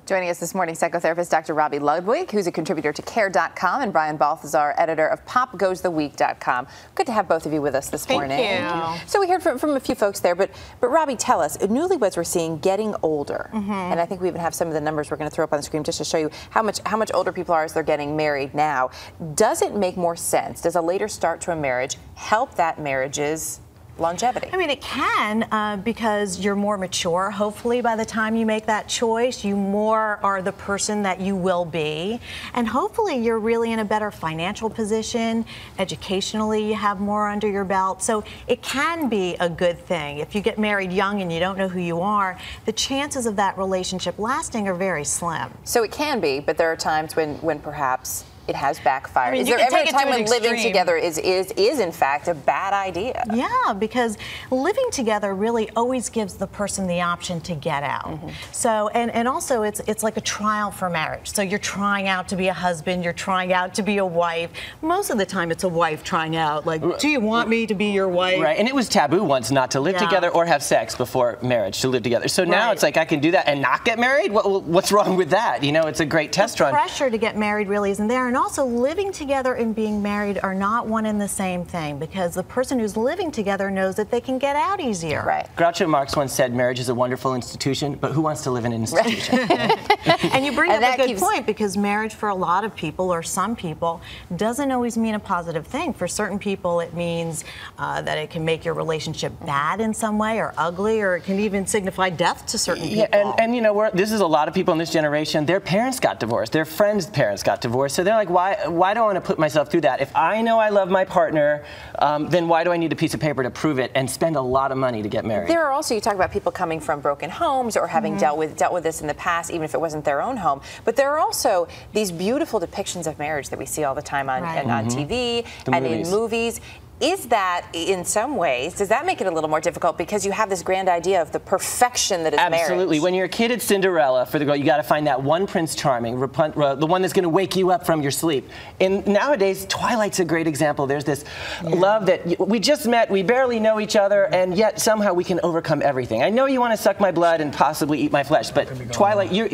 Joining us this morning, psychotherapist Dr. Robi Ludwig, who's a contributor to Care.com, and Brian Balthazar, editor of PopGoesTheWeek.com. Good to have both of you with us this morning. Thank you. So we heard from a few folks there, but Robi, tell us, newlyweds we're seeing getting older, and I think we even have some of the numbers we're going to throw up on the screen just to show you how much older people are as they're getting married now. Does it make more sense? Does a later start to a marriage help that marriage's longevity? I mean, it can because you're more mature. Hopefully, by the time you make that choice, you more are the person that you will be. And hopefully, you're really in a better financial position. Educationally, you have more under your belt. So it can be a good thing. If you get married young and you don't know who you are, the chances of that relationship lasting are very slim. So it can be, but there are times when perhaps it has backfired. I mean, is there ever a time when living extreme. Together is in fact a bad idea? Yeah, because living together really always gives the person the option to get out. So, and also it's like a trial for marriage. So you're trying out to be a husband, you're trying out to be a wife. Most of the time it's a wife trying out, like, do you want me to be your wife? Right, and it was taboo once not to live together or have sex before marriage, to live together. So now it's like I can do that and not get married? What's wrong with that? You know, it's a great test run. The pressure to get married really isn't there. And also, living together and being married are not one and the same thing, because the person who's living together knows that they can get out easier. Right. Groucho Marx once said marriage is a wonderful institution, but who wants to live in an institution? And you bring up a good point, because marriage for a lot of people, or some people, doesn't always mean a positive thing. For certain people, it means that it can make your relationship bad in some way, or ugly, or it can even signify death to certain people. Yeah, and you know, this is a lot of people in this generation, their parents got divorced, their friends' parents got divorced, so they're like, why do I want to put myself through that? If I know I love my partner, then why do I need a piece of paper to prove it and spend a lot of money to get married? There are also, you talk about people coming from broken homes or having dealt with this in the past, even if it wasn't their own home. But there are also these beautiful depictions of marriage that we see all the time on TV and in movies. Is that, in some ways, does that make it a little more difficult because you have this grand idea of the perfection that is marriage? Absolutely. When you're a kid at Cinderella, for the girl, you got to find that one Prince Charming, the one that's going to wake you up from your sleep. And nowadays, Twilight's a great example. There's this love that we just met, we barely know each other, and yet somehow we can overcome everything. I know you want to suck my blood and possibly eat my flesh, but Twilight, you're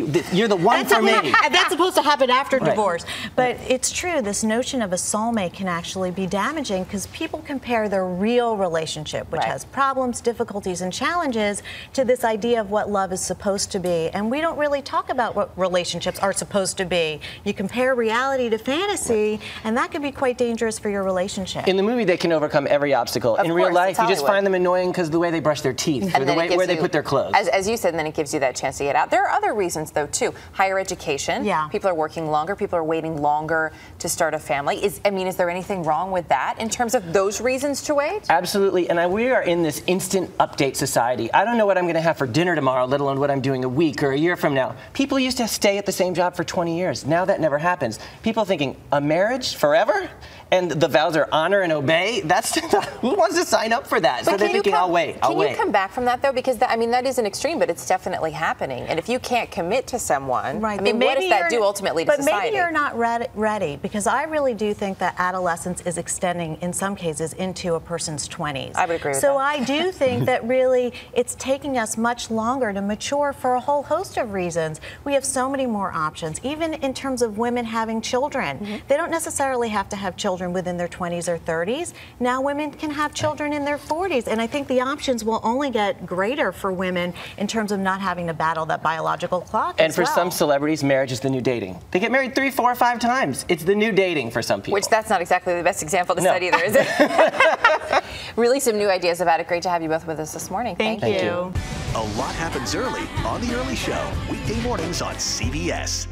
the one for me. And that's supposed to happen after divorce. But it's true, this notion of a soulmate can actually be damaging, because people compare their real relationship, which has problems, difficulties, and challenges, to this idea of what love is supposed to be. And we don't really talk about what relationships are supposed to be. You compare reality to fantasy, and that can be quite dangerous for your relationship. In the movie, they can overcome every obstacle. In real life, you just find them annoying because of the way they brush their teeth, or the way where they put their clothes. As you said, and then it gives you that chance to get out. There are other reasons, though, too. Higher education. Yeah. People are working longer. People are waiting longer to start a family. Is there anything wrong with that in terms of those reasons to wait? Absolutely, and we are in this instant update society. I don't know what I'm going to have for dinner tomorrow, let alone what I'm doing a week or a year from now. People used to stay at the same job for 20 years. Now that never happens. People are thinking, a marriage forever? And the vows are honor and obey? That's who wants to sign up for that? But so they're thinking, I'll wait. Can you come back from that, though? Because that is an extreme, but it's definitely happening. And if you can't commit to someone, I mean, what does that do ultimately to society? But maybe you're not ready, because I really do think that adolescence is extending, in some cases, into a person's 20s. I would agree with that. So I do think that really it's taking us much longer to mature for a whole host of reasons. We have so many more options, even in terms of women having children. They don't necessarily have to have children within their 20s or 30s. Now women can have children in their 40s, and I think the options will only get greater for women in terms of not having to battle that biological clock. And for some celebrities, marriage is the new dating. They get married 3, 4, or 5 times. It's the new dating for some people. Which that's not exactly the best example to set either, is it? Really some new ideas about it. Great to have you both with us this morning. Thank you. A lot happens early on The Early Show, weekday mornings on CBS.